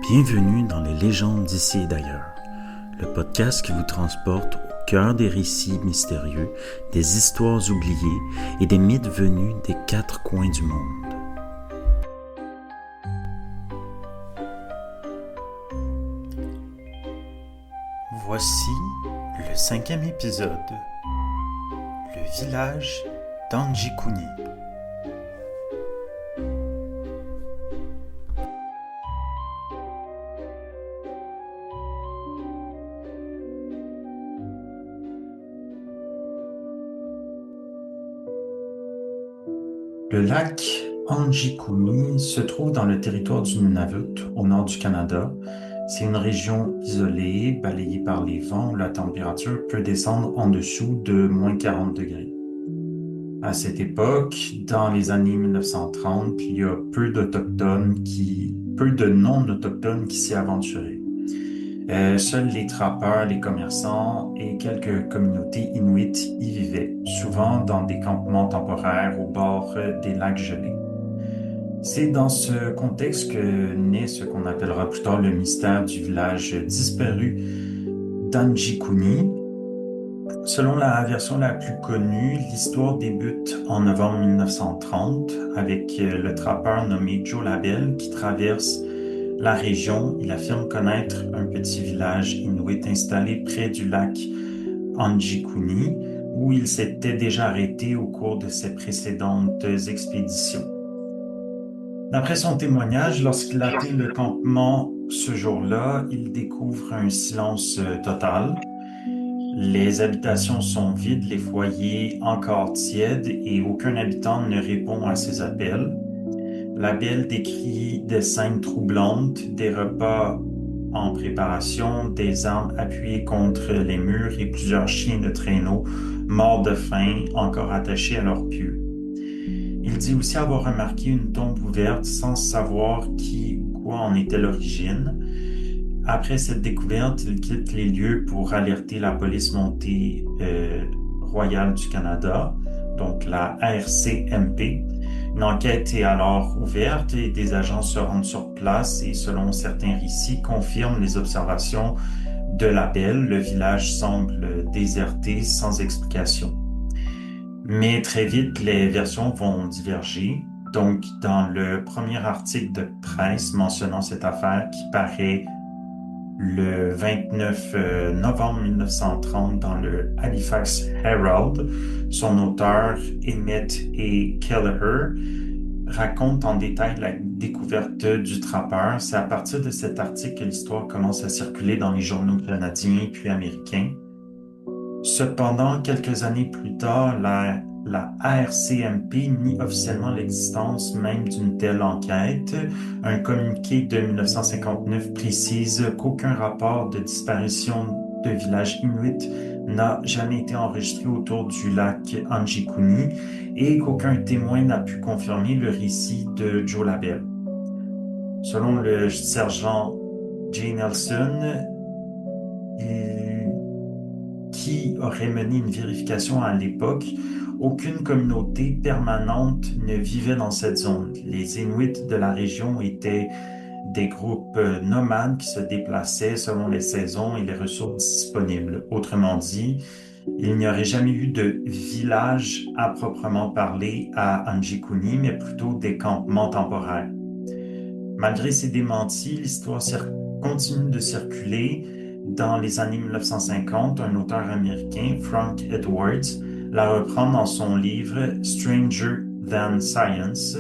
Bienvenue dans les légendes d'ici et d'ailleurs, le podcast qui vous transporte au cœur des récits mystérieux, des histoires oubliées et des mythes venus des quatre coins du monde. Voici le 5e épisode, le village d'Anjikuni. Le lac Anjikuni se trouve dans le territoire du Nunavut, au nord du Canada. C'est une région isolée, balayée par les vents, où la température peut descendre en dessous de moins 40 degrés. À cette époque, dans les années 1930, il y a peu de non-autochtones qui s'y aventuraient. Seuls les trappeurs, les commerçants et quelques communautés inuites y vivaient, souvent dans des campements temporaires au bord des lacs gelés. C'est dans ce contexte que naît ce qu'on appellera plus tard le mystère du village disparu d'Anjikuni. Selon la version la plus connue, l'histoire débute en novembre 1930 avec le trappeur nommé Joe Labelle qui traverse la région. Il affirme connaître un petit village inuit installé près du lac Anjikuni où il s'était déjà arrêté au cours de ses précédentes expéditions. D'après son témoignage, lorsqu'il atteint le campement ce jour-là, il découvre un silence total. Les habitations sont vides, les foyers encore tièdes et aucun habitant ne répond à ses appels. Labelle décrit des scènes troublantes, des repas en préparation, des armes appuyées contre les murs et plusieurs chiens de traîneau morts de faim encore attachés à leurs pieux. Il dit aussi avoir remarqué une tombe ouverte sans savoir qui ou quoi en était l'origine. Après cette découverte, il quitte les lieux pour alerter la police montée royale du Canada, donc la RCMP. Une enquête est alors ouverte et des agents se rendent sur place et selon certains récits confirment les observations de Labelle. Le village semble déserté sans explication. Mais très vite, les versions vont diverger. Donc, dans le premier article de presse mentionnant cette affaire qui paraît le 29 novembre 1930 dans le Halifax Herald, son auteur, Emmett A. Kelleher, raconte en détail la découverte du trappeur. C'est à partir de cet article que l'histoire commence à circuler dans les journaux canadiens puis américains. Cependant, quelques années plus tard, la RCMP nie officiellement l'existence même d'une telle enquête. Un communiqué de 1959 précise qu'aucun rapport de disparition de village inuit n'a jamais été enregistré autour du lac Anjikuni et qu'aucun témoin n'a pu confirmer le récit de Joe Labelle. Selon le sergent J. Nelson, qui aurait mené une vérification à l'époque, aucune communauté permanente ne vivait dans cette zone. Les Inuits de la région étaient des groupes nomades qui se déplaçaient selon les saisons et les ressources disponibles. Autrement dit, il n'y aurait jamais eu de village à proprement parler à Anjikuni, mais plutôt des campements temporaires. Malgré ces démentis, l'histoire continue de circuler. Dans les années 1950, un auteur américain, Frank Edwards, la reprend dans son livre Stranger Than Science.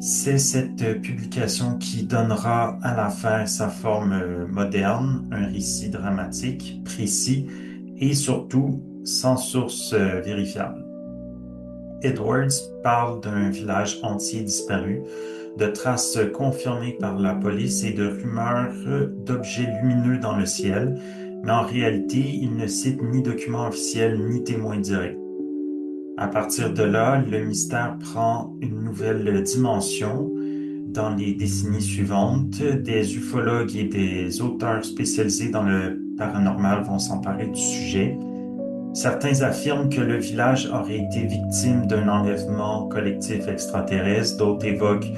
C'est cette publication qui donnera à l'affaire sa forme moderne, un récit dramatique, précis et surtout sans source vérifiable. Edwards parle d'un village entier disparu, de traces confirmées par la police et de rumeurs d'objets lumineux dans le ciel, mais en réalité, il ne cite ni documents officiels ni témoins directs. À partir de là, le mystère prend une nouvelle dimension. Dans les décennies suivantes, des ufologues et des auteurs spécialisés dans le paranormal vont s'emparer du sujet. Certains affirment que le village aurait été victime d'un enlèvement collectif extraterrestre, d'autres évoquent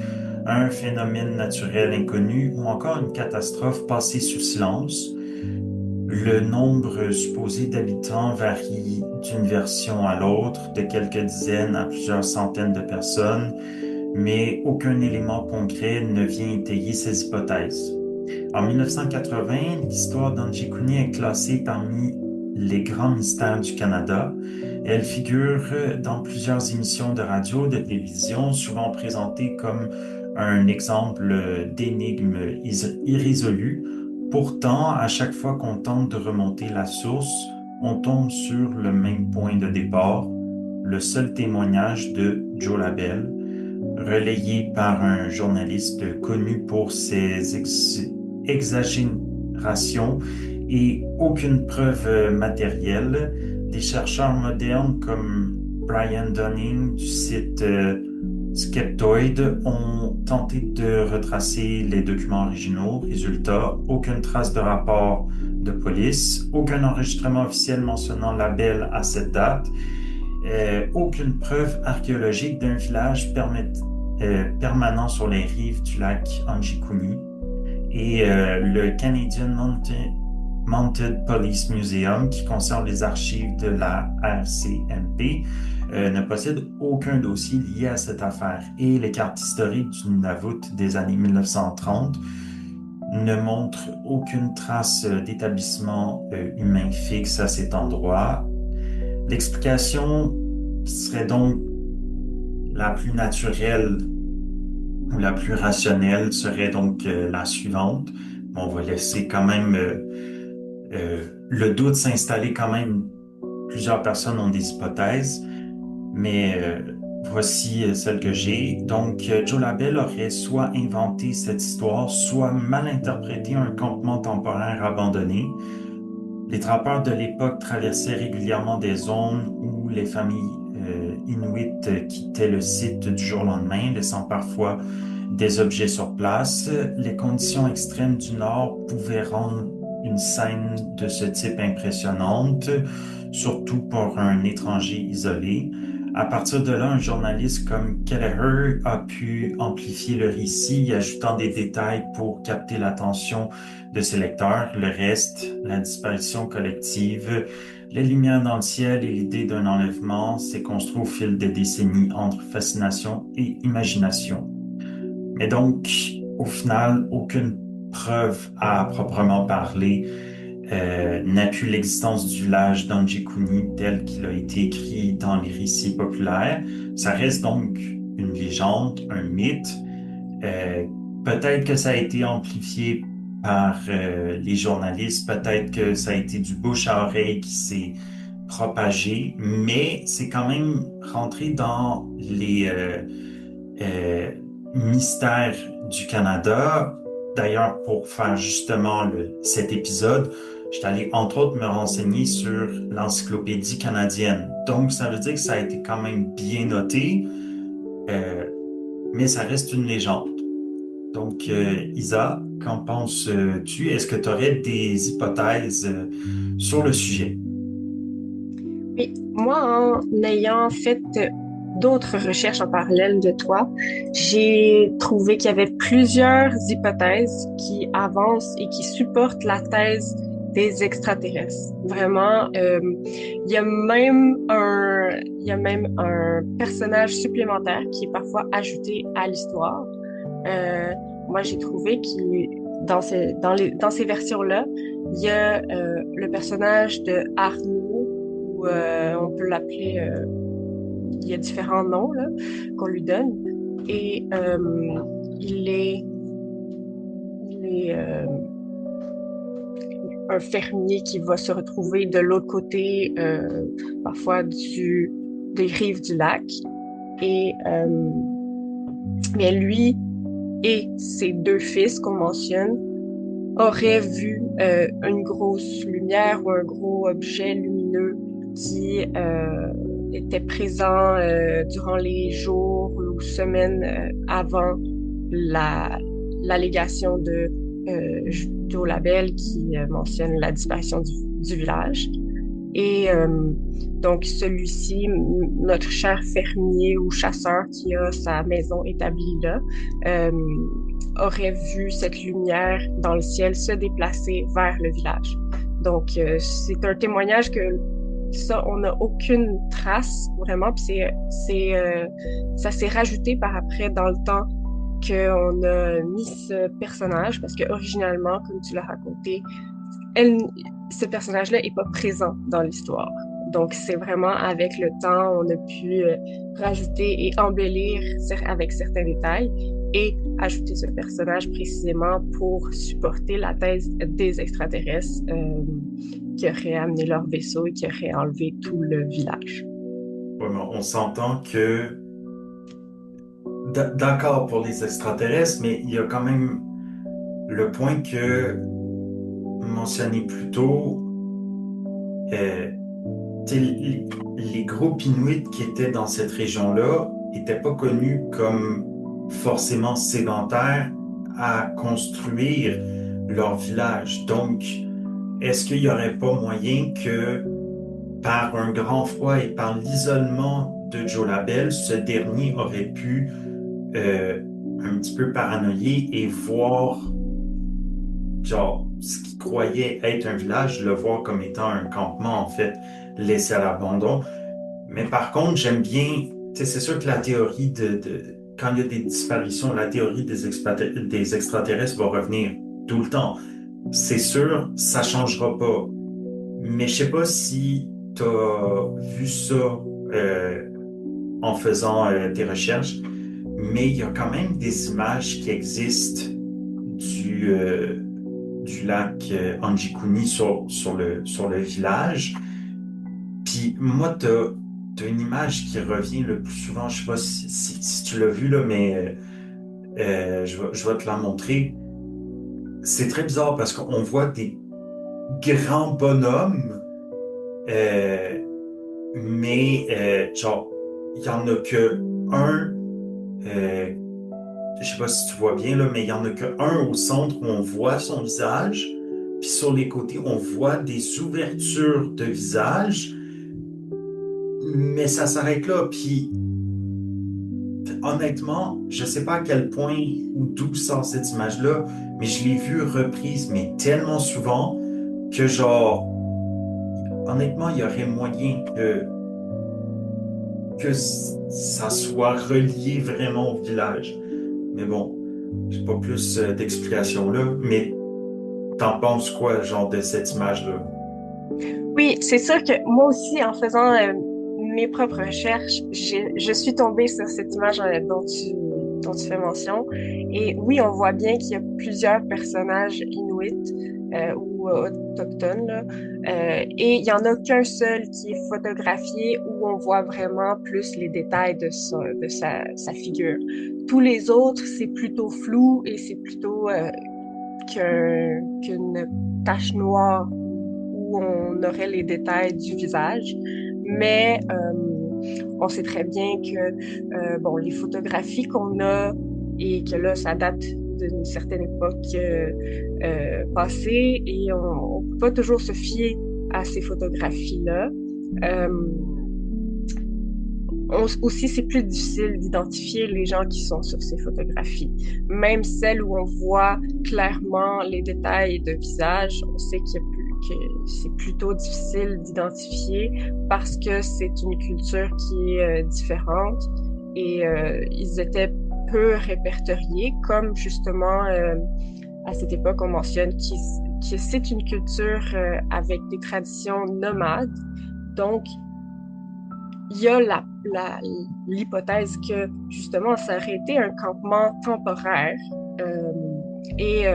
un phénomène naturel inconnu ou encore une catastrophe passée sous silence. Le nombre supposé d'habitants varie d'une version à l'autre, de quelques dizaines à plusieurs centaines de personnes, mais aucun élément concret ne vient étayer ces hypothèses. En 1980, l'histoire d'Anjikuni est classée parmi les grands mystères du Canada. Elle figure dans plusieurs émissions de radio, de télévision, souvent présentée comme un exemple d'énigme irrésolue. Pourtant, à chaque fois qu'on tente de remonter la source, on tombe sur le même point de départ, le seul témoignage de Joe Labelle, relayé par un journaliste connu pour ses exagérations et aucune preuve matérielle. Des chercheurs modernes comme Brian Dunning du site Skeptoid ont tenté de retracer les documents originaux. Résultat, aucune trace de rapport de police, aucun enregistrement officiel mentionnant Labelle à cette date, aucune preuve archéologique d'un village permanent sur les rives du lac Anjikuni. Et le Canadian Mounted Police Museum, qui conserve les archives de la RCMP, ne possède aucun dossier lié à cette affaire. Et les cartes historiques du Nunavut des années 1930 ne montrent aucune trace d'établissement humain fixe à cet endroit. L'explication qui serait donc la plus naturelle ou la plus rationnelle serait donc la suivante. On va laisser quand même le doute s'installer quand même. Plusieurs personnes ont des hypothèses, mais voici celle que j'ai. Donc, Joe Labelle aurait soit inventé cette histoire, soit mal interprété un campement temporaire abandonné. Les trappeurs de l'époque traversaient régulièrement des zones où les familles inuites quittaient le site du jour au lendemain, laissant parfois des objets sur place. Les conditions extrêmes du Nord pouvaient rendre une scène de ce type impressionnante, surtout pour un étranger isolé. À partir de là, un journaliste comme Kelleher a pu amplifier le récit, y ajoutant des détails pour capter l'attention de ses lecteurs. Le reste, la disparition collective, les lumières dans le ciel et l'idée d'un enlèvement s'est construit au fil des décennies entre fascination et imagination. Mais donc, au final, aucune preuve à proprement parler n'appuie l'existence du village d'Anjikuni tel qu'il a été écrit dans les récits populaires. Ça reste donc une légende, un mythe. Euh, Peut-être que ça a été amplifié par les journalistes, peut-être que ça a été du bouche à oreille qui s'est propagé, mais c'est quand même rentré dans les euh, mystères du Canada. D'ailleurs, pour faire justement cet épisode, je suis allé entre autres me renseigner sur l'encyclopédie canadienne. Donc, ça veut dire que ça a été quand même bien noté, euh, mais ça reste une légende. Donc, Isa, qu'en penses-tu? Est-ce que tu aurais des hypothèses sur le sujet? Oui, moi, en ayant fait d'autres recherches en parallèle de toi, j'ai trouvé qu'il y avait plusieurs hypothèses qui avancent et qui supportent la thèse des extraterrestres. Vraiment, il y a même un personnage supplémentaire qui est parfois ajouté à l'histoire. Euh, Moi, j'ai trouvé qu'il dans ces versions-là, il y a le personnage de Arnaud, ou on peut l'appeler, il y a différents noms là, qu'on lui donne. Et il est, il est un fermier qui va se retrouver de l'autre côté, parfois des rives du lac. Et mais lui et ses deux fils qu'on mentionne auraient vu une grosse lumière ou un gros objet lumineux qui était présent durant les jours ou semaines avant l'allégation de Joe Labelle qui mentionne la disparition du village. Et donc, celui-ci, notre cher fermier ou chasseur qui a sa maison établie là, euh, aurait vu cette lumière dans le ciel se déplacer vers le village. Donc, c'est un témoignage que ça, on n'a aucune trace vraiment. Puis ça s'est rajouté par après dans le temps qu'on a mis ce personnage parce que originalement, comme tu l'as raconté, elle, ce personnage-là est pas présent dans l'histoire. Donc, c'est vraiment avec le temps, on a pu rajouter et embellir avec certains détails et ajouter ce personnage précisément pour supporter la thèse des extraterrestres qui auraient amené leur vaisseau et qui auraient enlevé tout le village. Ouais, mais on s'entend que, d'accord pour les extraterrestres, mais il y a quand même le point que mentionné plus tôt, euh, tu sais, les groupes Inuits qui étaient dans cette région-là n'étaient pas connus comme forcément sédentaires à construire leur village. Donc, est-ce qu'il n'y aurait pas moyen que par un grand froid et par l'isolement de Joe Labelle, ce dernier aurait pu euh, un petit peu paranoïer et voir, genre, ce qu'il croyait être un village, le voir comme étant un campement, en fait, laissé à l'abandon. Mais par contre, j'aime bien, tu sais, c'est sûr que la théorie quand il y a des disparitions, la théorie des extraterrestres va revenir tout le temps. C'est sûr, ça changera pas. Mais je sais pas si tu as vu ça euh, en faisant tes recherches, mais il y a quand même des images qui existent du lac Anjikuni sur le village. Puis moi, t'as une image qui revient le plus souvent, je sais pas si tu l'as vu là, mais je vais te la montrer. C'est très bizarre parce qu'on voit des grands bonhommes, euh, mais genre, il y en a que un, euh, je sais pas si tu vois bien là, mais il y en a que un au centre où on voit son visage, puis sur les côtés, on voit des ouvertures de visage, mais ça s'arrête là. Puis honnêtement, je sais pas à quel point ou d'où sort cette image-là, mais je l'ai vue reprise, mais tellement souvent que genre, honnêtement, il y aurait moyen que ça soit relié vraiment au village. Mais bon, j'ai pas plus d'explications là. Mais t'en penses quoi, genre, de cette image-là? Oui, c'est sûr que moi aussi, en faisant mes propres recherches, je suis tombée sur cette image dont tu fais mention. Et oui, on voit bien qu'il y a plusieurs personnages inuits ou autochtones, là. Et il n'y en a qu'un seul qui est photographié où on voit vraiment plus les détails sa figure. Tous les autres, c'est plutôt flou et c'est plutôt qu'une tache noire où on aurait les détails du visage. Mais on sait très bien que bon, les photographies qu'on a et que là, ça date d'une certaine époque passée et on ne peut pas toujours se fier à ces photographies-là. Euh, aussi, c'est plus difficile d'identifier les gens qui sont sur ces photographies. Même celles où on voit clairement les détails de visage, on sait que c'est plutôt difficile d'identifier parce que c'est une culture qui est différente et ils étaient peu répertoriés, comme justement à cette époque on mentionne que c'est une culture avec des traditions nomades. Donc, il y a l'hypothèse que justement ça aurait été un campement temporaire euh, et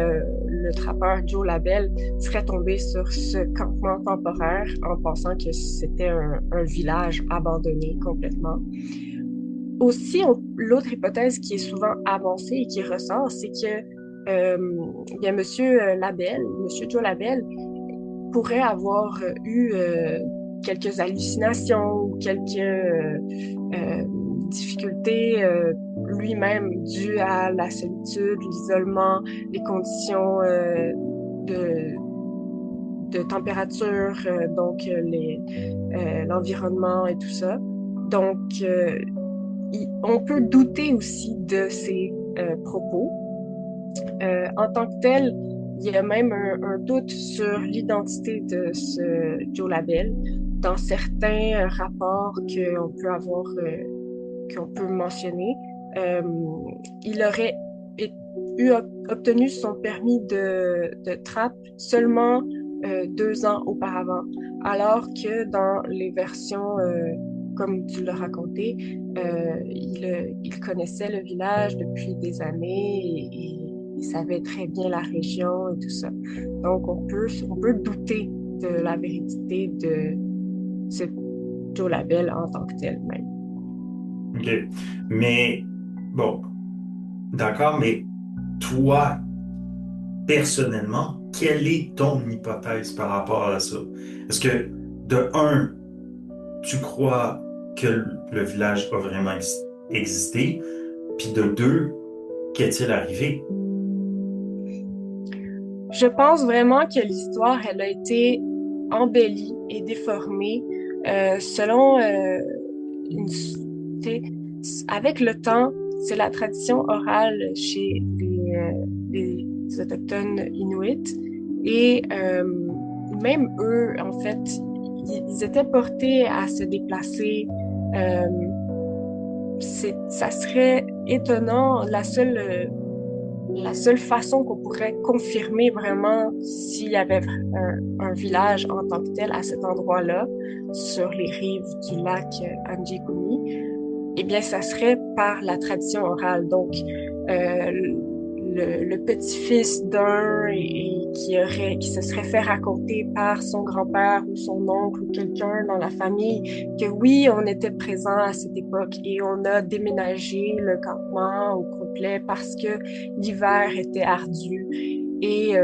le trappeur Joe Labelle serait tombé sur ce campement temporaire en pensant que c'était un village abandonné complètement. Aussi, l'autre hypothèse qui est souvent avancée et qui ressort, c'est que il y a Monsieur Labelle, Monsieur Joe Labelle, pourrait avoir eu quelques hallucinations ou quelques difficultés lui-même dues à la solitude, l'isolement, les conditions de, de température, donc l'environnement et tout ça. Donc, on peut douter aussi de ses propos. En tant que tel, il y a même un doute sur l'identité de ce Joe Labelle. Dans certains rapports qu'on peut mentionner, euh, il aurait é- obtenu son permis de trappe seulement 2 ans auparavant, alors que dans les versions, comme tu l'as raconté, il connaissait le village depuis des années et il savait très bien la région et tout ça. Donc, on peut douter de la vérité de ce Joe Labelle en tant que tel même. OK. Mais, bon, d'accord, mais toi, personnellement, quelle est ton hypothèse par rapport à ça? Est-ce que, de un, tu crois que le village a vraiment existé? Puis de deux, qu'est-il arrivé? Je pense vraiment que l'histoire, elle a été embellie et déformée selon une... tu sais, avec le temps, c'est la tradition orale chez les Autochtones Inuits. Et même eux, en fait, ils étaient portés à se déplacer. Euh, Ça serait étonnant, la seule façon qu'on pourrait confirmer vraiment s'il y avait un village en tant que tel à cet endroit-là, sur les rives du lac Anjikuni, eh bien, ça serait par la tradition orale. Donc, le petit-fils d'un qui se serait fait raconter par son grand-père ou son oncle ou quelqu'un dans la famille que oui, on était présent à cette époque et on a déménagé le campement au complet parce que l'hiver était ardu. Et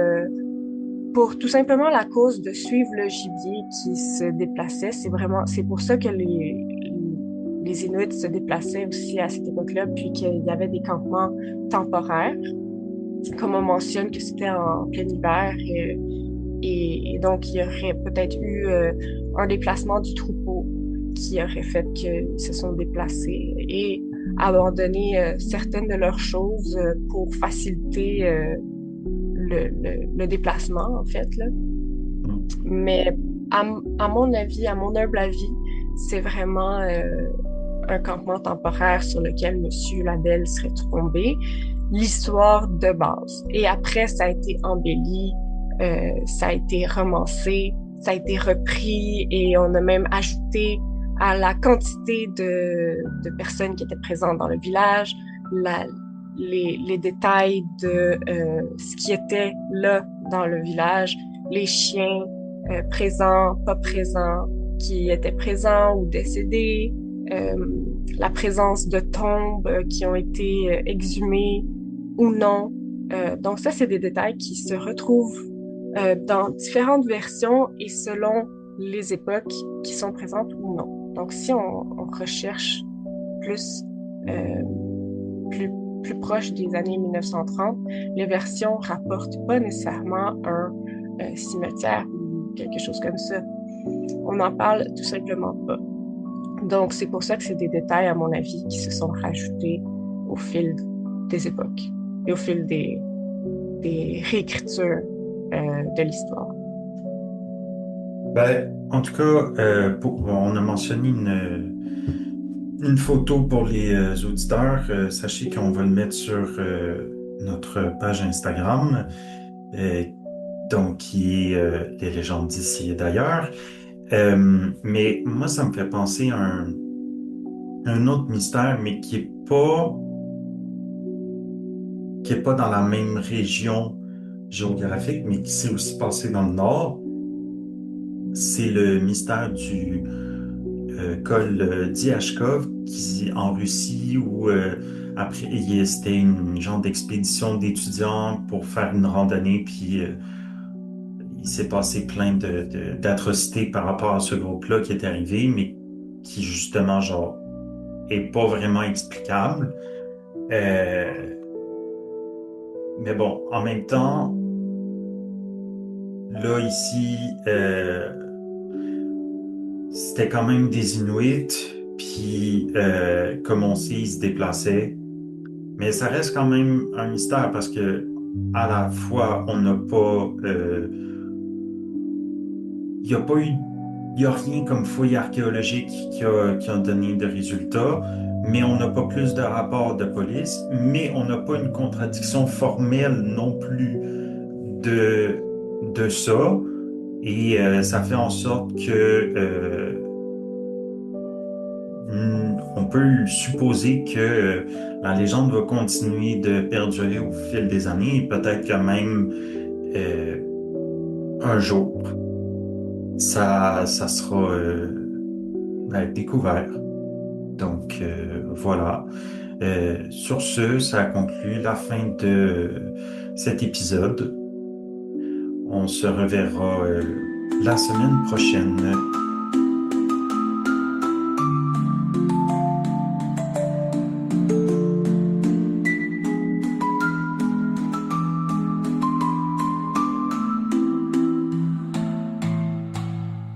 pour tout simplement la cause de suivre le gibier qui se déplaçait, c'est pour ça que les Inuits se déplaçaient aussi à cette époque-là, puis qu'il y avait des campements temporaires, comme on mentionne que c'était en plein hiver, et donc il y aurait peut-être eu un déplacement du troupeau qui aurait fait qu'ils se sont déplacés et abandonné certaines de leurs choses pour faciliter le déplacement, en fait, là. Mais à mon avis, à mon humble avis, c'est vraiment un campement temporaire sur lequel Monsieur Labelle serait tombé, l'histoire de base. Et après, ça a été embelli, ça a été romancé, ça a été repris et on a même ajouté à la quantité de personnes qui étaient présentes dans le village, les détails de ce qui était là dans le village, les chiens présents, pas présents, qui étaient présents ou décédés, euh, la présence de tombes qui ont été exhumées ou non. Donc ça, c'est des détails qui se retrouvent dans différentes versions et selon les époques qui sont présentes ou non. Donc si on recherche plus, euh, plus, plus proche des années 1930, les versions rapportent pas nécessairement un cimetière ou quelque chose comme ça. On n'en parle tout simplement pas. Donc, c'est pour ça que c'est des détails, à mon avis, qui se sont rajoutés au fil des époques et au fil des réécritures de l'histoire. Ben, en tout cas, on a mentionné une photo pour les auditeurs. Sachez qu'on va le mettre sur notre page Instagram, euh, donc qui est Les légendes d'ici et d'ailleurs. Mais moi, ça me fait penser à un autre mystère, mais qui est pas dans la même région géographique, mais qui s'est aussi passé dans le nord. C'est le mystère du col Diachkov en Russie où après c'était une genre d'expédition d'étudiants pour faire une randonnée puis il s'est passé plein d'atrocités par rapport à ce groupe-là qui est arrivé mais qui justement genre est pas vraiment explicable. Euh, mais bon, en même temps, là, ici, c'était quand même des Inuits, puis comme on sait, ils se déplaçaient. Mais ça reste quand même un mystère parce que à la fois, on n'a pas, il n'y a pas eu, il y a rien comme fouille archéologique qui a donné de résultats, mais on n'a pas plus de rapports de police, mais on n'a pas une contradiction formelle non plus de, de ça. Et ça fait en sorte que on peut supposer que la légende va continuer de perdurer au fil des années et peut-être que même euh, un jour, ça sera découvert. Donc voilà. Sur ce, ça conclut la fin de cet épisode. On se reverra la semaine prochaine.